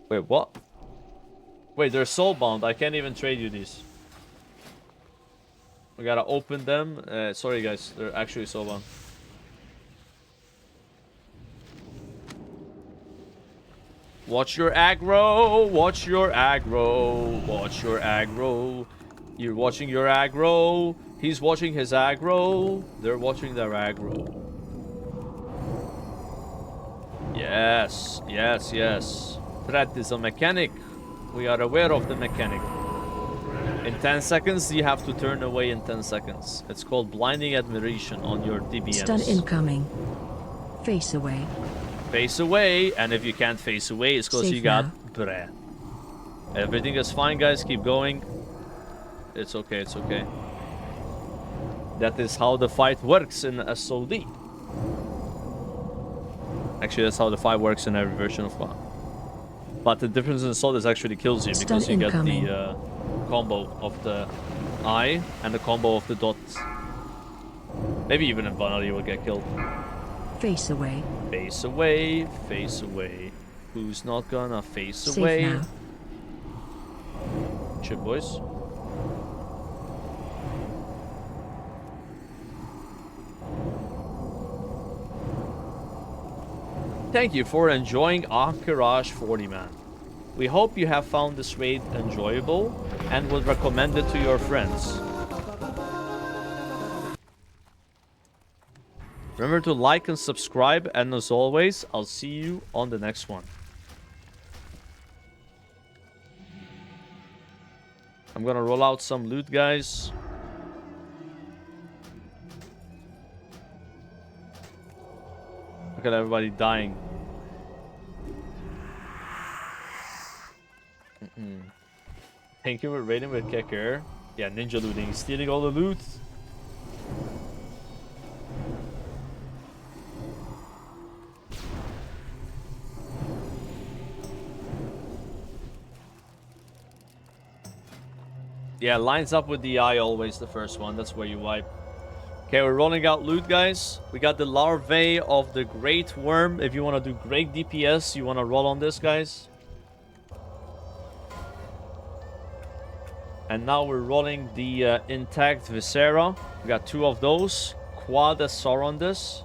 Wait, what? Wait, they're soulbound. I can't even trade you these. We gotta open them. Sorry, guys. They're actually soulbound. Watch your aggro, watch your aggro, watch your aggro. You're watching your aggro. He's watching his aggro. They're watching their aggro. Yes, yes, yes. Threat is a mechanic. We are aware of the mechanic. In 10 seconds, you have to turn away in 10 seconds. It's called blinding admiration on your DBMs. Stun incoming. Face away. Face away, and if you can't face away, it's because Safe you got now. breath. Everything is fine, guys. Keep going. It's okay, it's okay. That is how the fight works in SOD. Actually, that's how the fight works in every version of WoW. But the difference in SOD is actually kills you because Stun you incoming. get the combo of the eye and the combo of the dots. Maybe even in Vanilla you will get killed. Face away. Face away, face away. Who's not gonna face Safe away? now. Shit, boys. Thank you for enjoying Ahn'Qiraj AQ40, man. We hope you have found this raid enjoyable and would recommend it to your friends. Remember to like and subscribe, and as always, I'll see you on the next one. I'm gonna roll out some loot, guys. Look at everybody dying. Thank you for raiding with Keker. Yeah, ninja looting. Stealing all the loot. Yeah, lines up with the eye always, the first one. That's where you wipe. Okay, we're rolling out loot, guys. We got the larvae of the great worm. If you want to do great DPS, you want to roll on this, guys. And now we're rolling the intact viscera. We got 2 of those. Quad SR on this.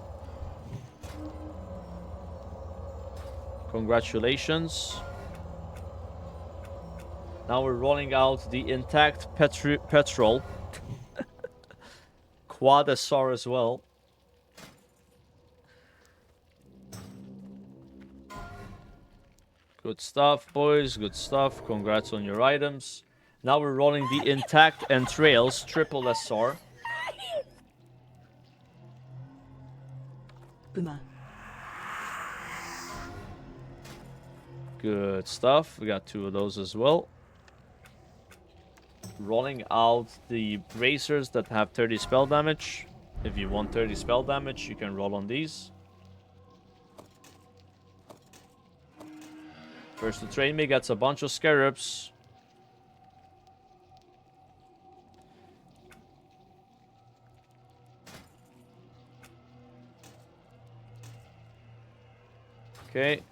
Congratulations. Now we're rolling out the intact petrol. Quad SR as well. Good stuff, boys. Good stuff. Congrats on your items. Now we're rolling the intact entrails, triple SR. Boomer. Good stuff. We got 2 of those as well. Rolling out the bracers that have 30 spell damage. If you want 30 spell damage, you can roll on these. First to train me gets a bunch of scarabs. Okay.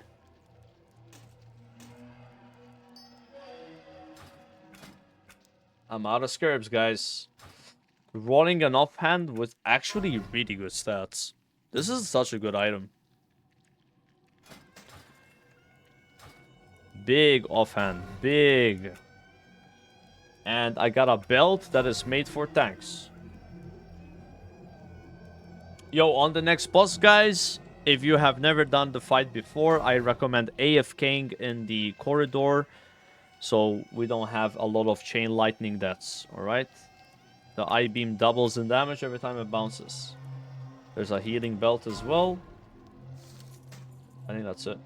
I'm out of scarabs, guys. Rolling an offhand with actually really good stats. This is such a good item. Big offhand. Big. And I got a belt that is made for tanks. Yo, on the next boss, guys, if you have never done the fight before, I recommend AFKing in the corridor so we don't have a lot of chain lightning deaths, alright? The I-beam doubles in damage every time it bounces. There's a healing belt as well. I think that's it.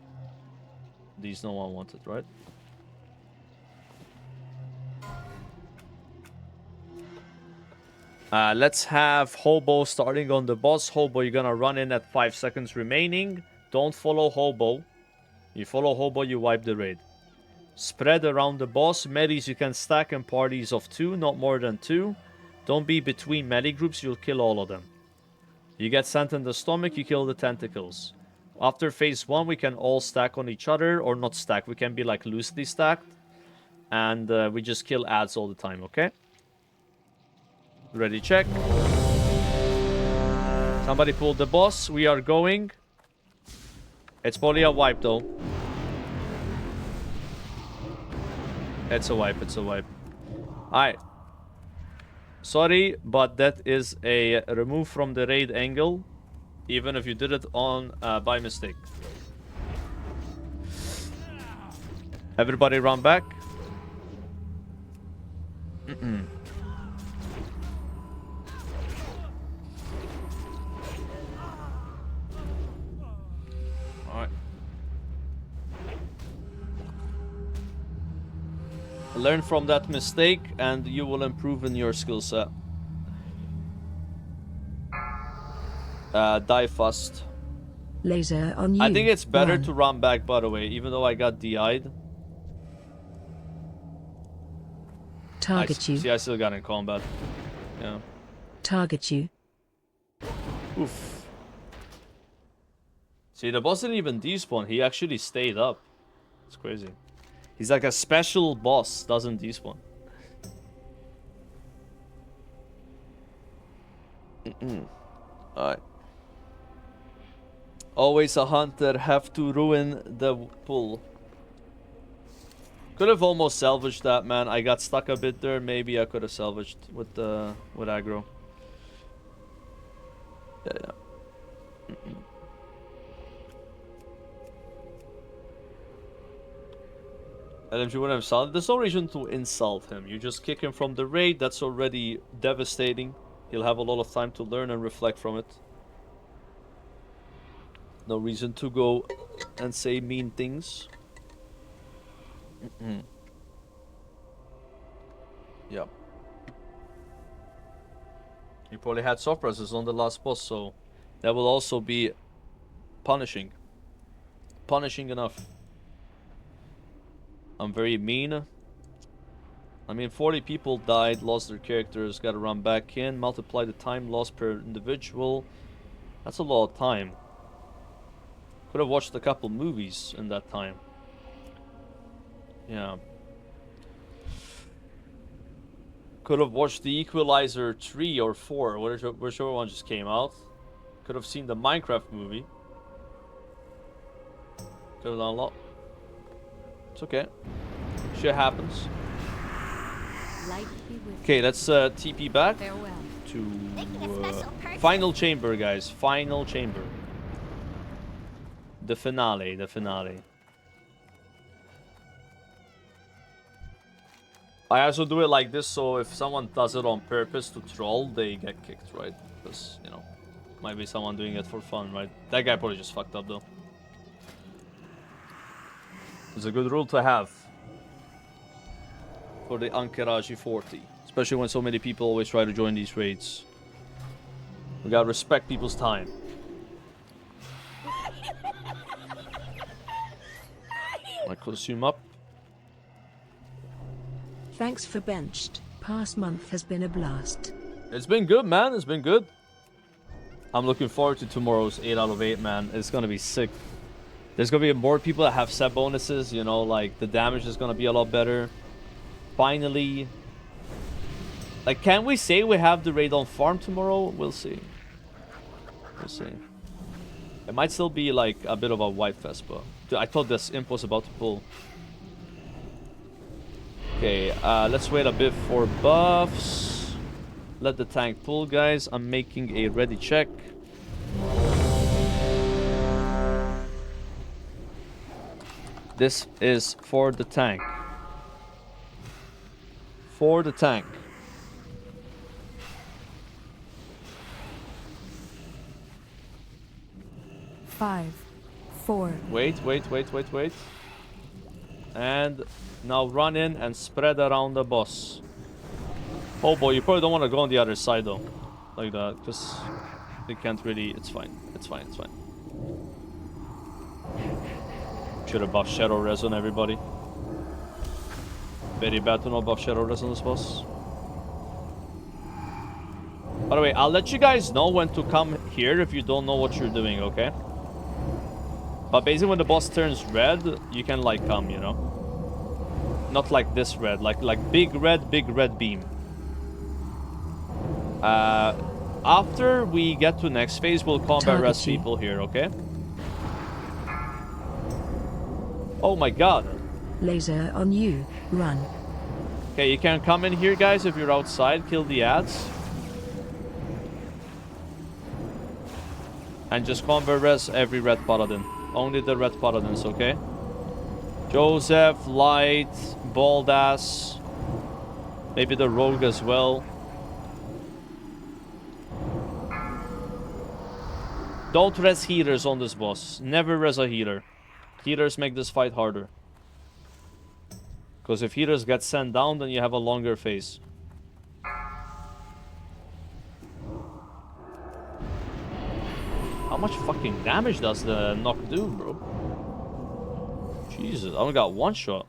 These no one wanted, right? Let's have Hobo starting on the boss. Hobo, you're gonna run in at 5 seconds remaining. Don't follow Hobo. You follow Hobo, you wipe the raid. Spread around the boss. Medis you can stack in parties of 2, not more than 2. Don't be between melee groups, you'll kill all of them. You get sent in the stomach, you kill the tentacles. After phase 1, we can all stack on each other, or not stack, we can be like loosely stacked. And we just kill ads all the time, okay? Ready, check. Somebody pulled the boss, we are going. It's probably a wipe though. It's a wipe, it's a wipe. Alright. Sorry, but that is a remove from the raid angle. Even if you did it on by mistake. Everybody run back. Learn from that mistake and you will improve in your skill set. Die fast. Laser on you. I think it's better Run. to run back, by the way, even though I got DI'd. Target you. See, I still got in combat. Yeah. Target you. Oof. See, the boss didn't even despawn. He actually stayed up. It's crazy. He's like a special boss, doesn't despawn. Alright. Always a hunter, have to ruin the pull. Could have almost salvaged that, man. I got stuck a bit there. Maybe I could have salvaged with aggro. Yeah. LMG wouldn't have solid. There's no reason to insult him. You just kick him from the raid. That's already devastating. He'll have a lot of time to learn and reflect from it. No reason to go and say mean things. Yep. He probably had soft presses on the last boss, so that will also be punishing. Punishing enough. I'm very mean. I mean, 40 people died, lost their characters, gotta run back in, multiply the time lost per individual. That's a lot of time. Could have watched a couple movies in that time. Yeah. Could have watched the Equalizer 3 or 4, whichever one just came out. Could have seen the Minecraft movie. Could have done a lot. It's okay. Shit happens. Okay, let's TP back to final chamber, guys. Final chamber. The finale, the finale. I also do it like this, so if someone does it on purpose to troll, they get kicked, right? Because, you know, might be someone doing it for fun, right? That guy probably just fucked up, though. It's a good rule to have for the Ahn'Qiraj AQ40, especially when so many people always try to join these raids. We gotta respect people's time. My costume up. Thanks for benched. Past month has been a blast. It's been good, man. It's been good. I'm looking forward to tomorrow's 8 out of 8, man. It's gonna be sick. There's gonna be more people that have set bonuses, you know, like the damage is gonna be a lot better. Finally. Like, can we say we have the raid on farm tomorrow? We'll see. We'll see. It might still be like a bit of a wipe fest, but dude, I thought this imp was about to pull. Okay, let's wait a bit for buffs. Let the tank pull, guys. I'm making a ready check. This is for the tank. For the tank. Five, four. Wait. And now run in and spread around the boss. Oh boy, you probably don't want to go on the other side though. Like that, because they can't really... It's fine. It's fine. Should have buffed Shadow Res on everybody. Very bad to not buff Shadow Res on this boss. By the way, I'll let you guys know when to come here if you don't know what you're doing, okay? But basically when the boss turns red, you can like come, you know? Not like this red, like big red beam. After we get to next phase, we'll combat rest people here, okay? Oh my god. Laser on you. Run. Okay, you can come in here, guys, if you're outside. Kill the ads. And just combat res every red paladin. Only the red paladins, okay? Joseph, Light, Baldass. Maybe the rogue as well. Don't res healers on this boss. Never res a healer. Healers make this fight harder. Because if healers get sent down, then you have a longer phase. How much fucking damage does the knock do, bro? Jesus, I only got one shot.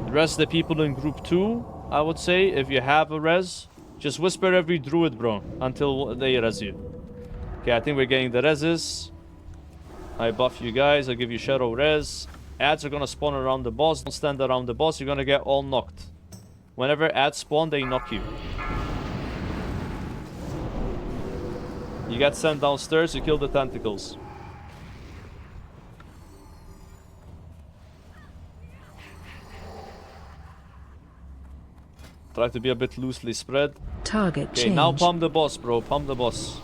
The rest of the people in group 2, I would say, if you have a res, just whisper every druid, bro, until they res you. Okay, I think we're getting the reses. I buff you guys, I give you shadow res. Ads are gonna spawn around the boss. Don't stand around the boss, you're gonna get all knocked. Whenever ads spawn, they knock you. You get sent downstairs, you kill the tentacles. Try to be a bit loosely spread. Target Okay, change. now pump the boss, bro. Pump the boss.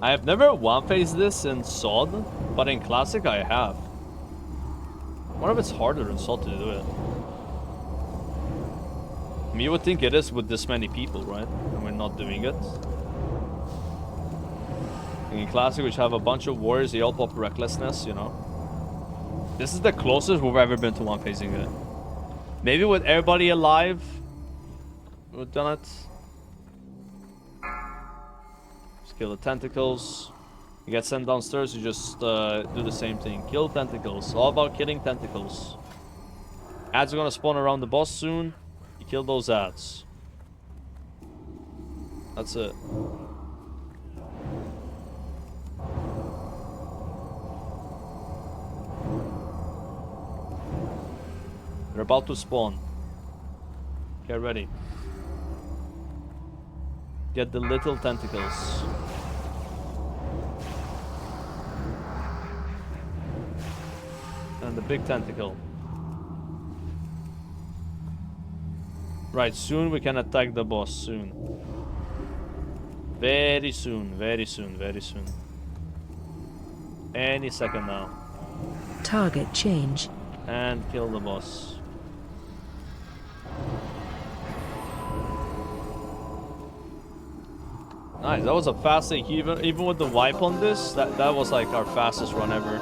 I have never one-phased this in SOD, but in Classic I have. I wonder if it's harder in SOD to do it. I mean, you would think it is with this many people, right? And we're not doing it. In Classic, which have a bunch of warriors, they all pop Recklessness, you know. This is the closest we've ever been to one-phasing it. Maybe with everybody alive, we've done it. Kill the tentacles. You get sent downstairs, you just do the same thing. Kill tentacles. All about killing tentacles. Ads are gonna spawn around the boss soon. You kill those ads. That's it. They're about to spawn. Get ready. Get the little tentacles. And the big tentacle. Right, soon we can attack the boss, soon. Very soon, very soon, very soon. Any second now. Target change. And kill the boss. Nice, that was a fast take. Even with the wipe on this, that was like our fastest run ever.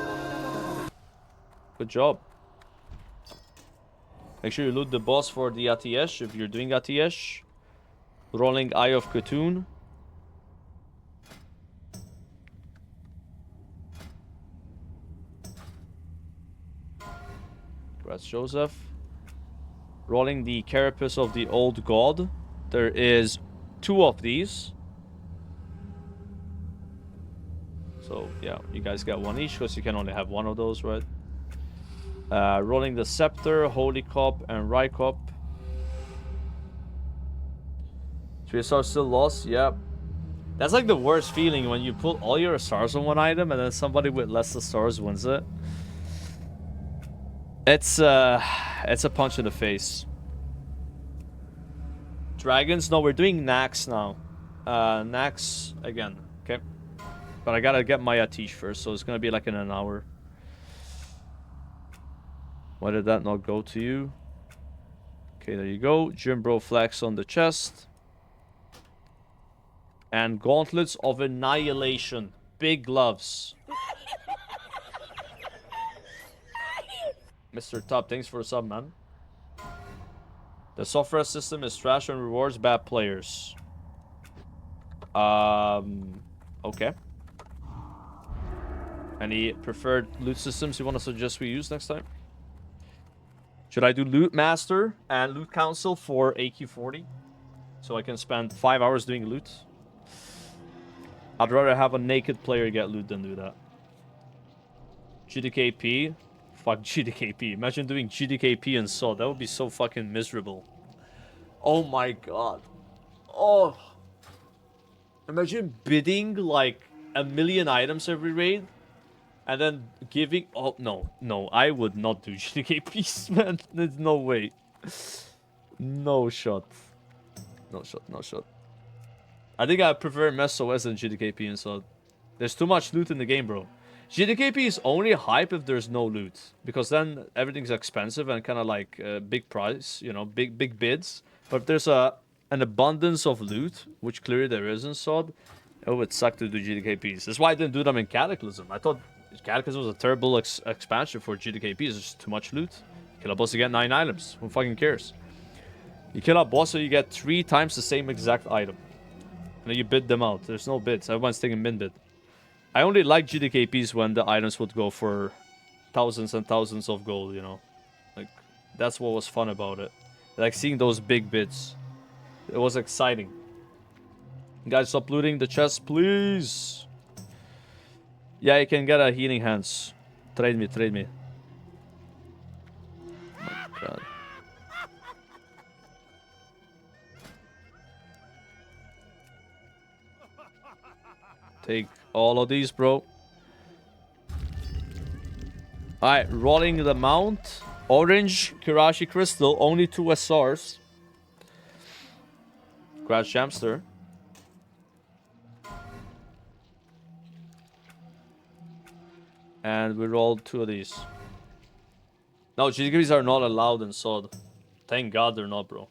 Good job. Make sure you loot the boss for the ATS if you're doing ATS. Rolling Eye of Khotun. Congrats, Joseph. Rolling the Carapace of the Old God. There is 2 of these. So, yeah, you guys get 1 each because you can only have 1 of those, right? Rolling the Scepter, Holy Cup, and Rye Cup. 3 stars still lost? Yep. That's like the worst feeling when you put all your stars on one item and then somebody with less stars wins it. It's a punch in the face. Dragons? No, we're doing Nax now. Nax again, okay? But I gotta get my Atish first, so it's gonna be like in an hour. Why did that not go to you? Okay, there you go. Jimbro flags on the chest. And Gauntlets of Annihilation. Big gloves. Mr. Top, thanks for the sub, man. The software system is trash and rewards bad players. Okay. Any preferred loot systems you want to suggest we use next time? Should I do Loot Master and Loot Council for AQ40? So I can spend 5 hours doing loot? I'd rather have a naked player get loot than do that. GDKP? Fuck GDKP. Imagine doing GDKP and SOD. That would be so fucking miserable. Oh my god. Oh. Imagine bidding like 1,000,000 items every raid. And then giving... Oh, no. No, I would not do GDKPs, man. There's no way. No shot. No shot, no shot. I think I prefer MSOS than GDKP and SOD. There's too much loot in the game, bro. GDKP is only hype if there's no loot, because then everything's expensive and kind of like big price, you know, big bids. But if there's an abundance of loot, which clearly there is in SOD, it would suck to do GDKPs. That's why I didn't do them in Cataclysm. I thought Cataclysm was a terrible expansion for GDKPs. There's just too much loot. Kill a boss, you get 9 items. Who fucking cares? You kill a boss, so you get 3 times the same exact item. And then you bid them out. There's no bids. Everyone's taking min bid. I only like GDKPs when the items would go for thousands and thousands of gold, you know. Like, that's what was fun about it. Like, seeing those big bids. It was exciting. Guys, stop looting the chest, please. Yeah, you can get a healing hands. Trade me, trade me. Oh my god. Take all of these, bro. Alright, rolling the mount. Orange Kirashi Crystal, only 2 SRs. Crash Jamster. And we rolled 2 of these. No, GDKs are not allowed in SOD. Thank God they're not, bro.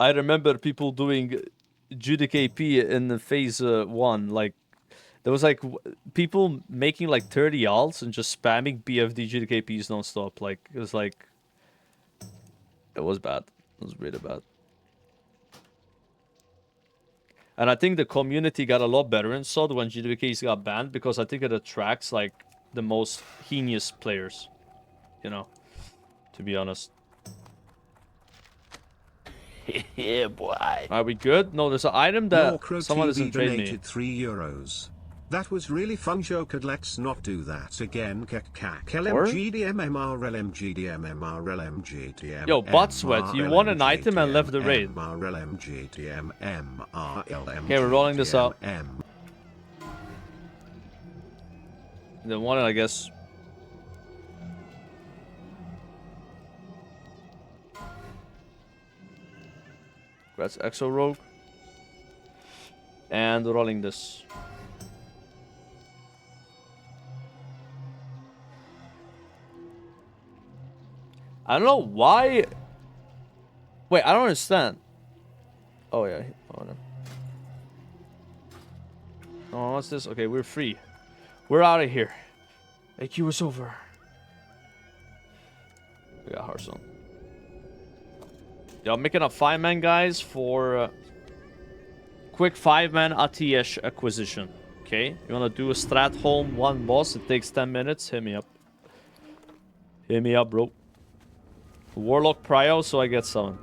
I remember people doing GDKP in the phase 1. Like, there was like people making like 30 alts and just spamming BFD GDKPs non-stop. Like, it was like... It was bad. It was really bad. And I think the community got a lot better in SOD when GDKs got banned, because I think it attracts like the most heinous players. You know, to be honest. Yeah, boy. Are we good? No, there's an item that someone doesn't trade me. €3. That was really fun, Joker. Let's not do that again. Yo, butt sweat, you won an item and left the raid. Okay, we're rolling this out. Then one, I guess. That's Exo Rogue. And rolling this. I don't know why. Wait, I don't understand. Oh yeah. Oh no. Oh, what's this? Okay, we're free. We're out of here. AQ is over. We got Hearthstone. Yeah, I'm making a 5-man, guys, for quick 5-man ATH acquisition. Okay, you wanna do a strat home 1 boss? It takes 10 minutes. Hit me up. Hit me up, bro. Warlock Prio, so I get 7.